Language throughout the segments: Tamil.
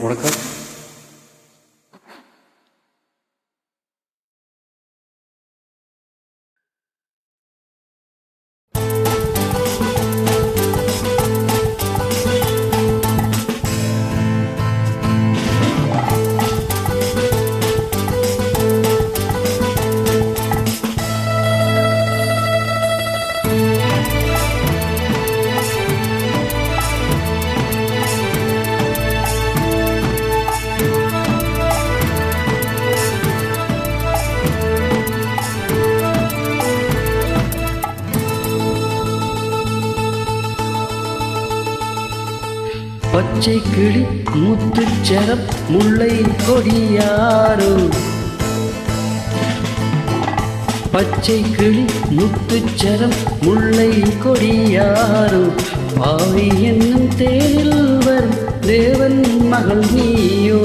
வணக்கம். பச்சை கிளி முத்துச்சரம் முல்லை கொடியாரோ, பச்சை கிளி முத்துச்சரம் முல்லை கொடியாரோ, பாவை என்னும் தேரில் வரும் தேவன் மகள் நீயோ.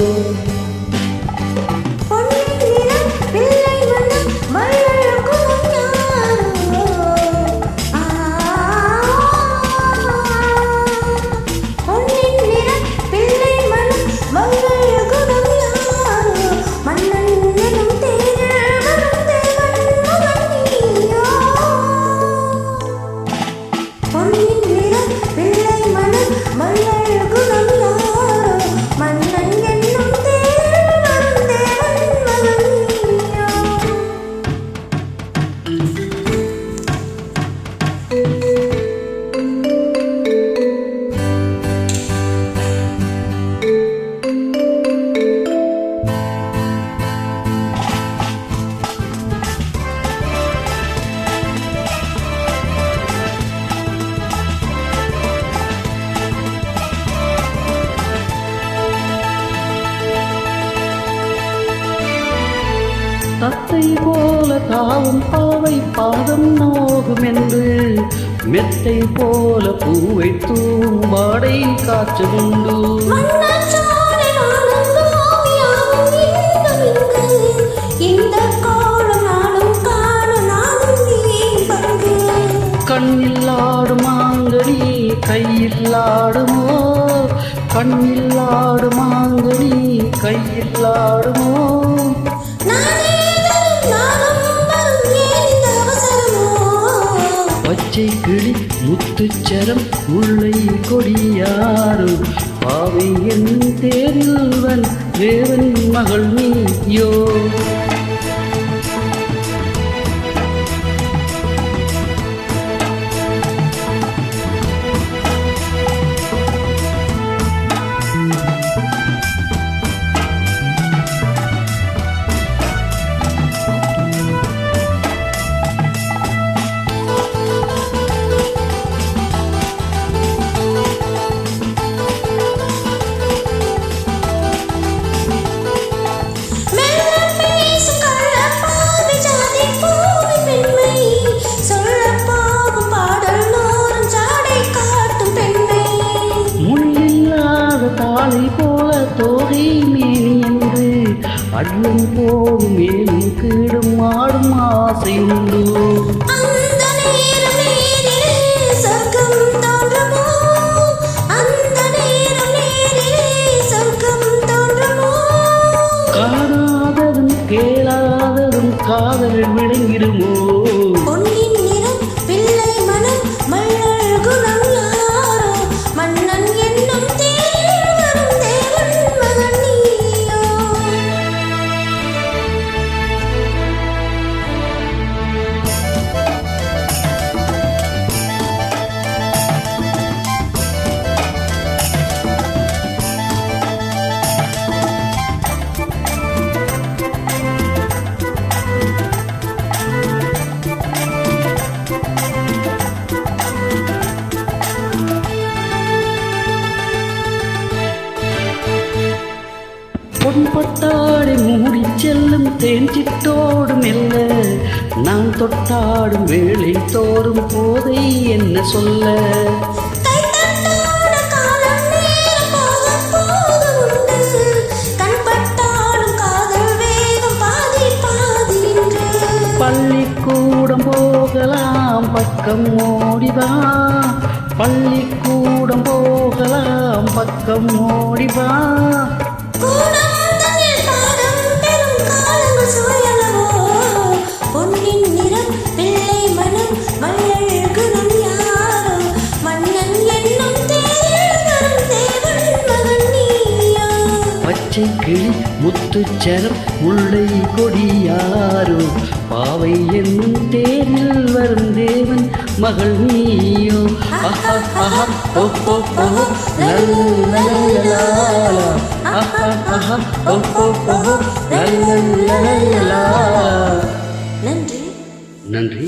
தத்தை போல தாவும் பாவை பாதம் நோகும் என்று, மெத்தை போல பூவை தூவாடை காற்றுண்டு. கண்ணில்லாடும் மாங்கனி கையில் ஆடுமோ, கண்ணில்லாடும் மாங்கனி கையில் ஆடுமோ. பச்சை கிளி முத்துச்சரம் முல்லை கொடியாரோ, பாவை என் தேரில்வன் தேவன் மகள் நீயோ. தாளை போல தோகை மேனி என்று அள்ளும் போடும் மேலும் கீடும் ஆடும் ஆசை உண்டு. காணாததும் கேளாததும் காதல் விளங்கிடுமோ. பொன்பட்டாடை மூடி செல்லும் தேன் சிட்டோடு மெல்ல, நான் தொட்டாடும் வேளை தோறும் போதை என்ன சொல்ல. பள்ளிக்கூடம் போகலாம் பக்கம் ஓடிவா, பள்ளிக்கூடம் போகலாம் பக்கம் ஓடிவா பச்சை கிளி முத்துச்சரம் முல்லை கொடியாரோ பாவை என்னும் தேரில் வரும் தேவன் மகள் நீயோ ஆஹா ஆஹா ஓ ஓ ஓ லல்லலலலா ஆஹா ஆஹா ஓ ஓ ஓ லல்லலலலா. நன்றி. நன்றி.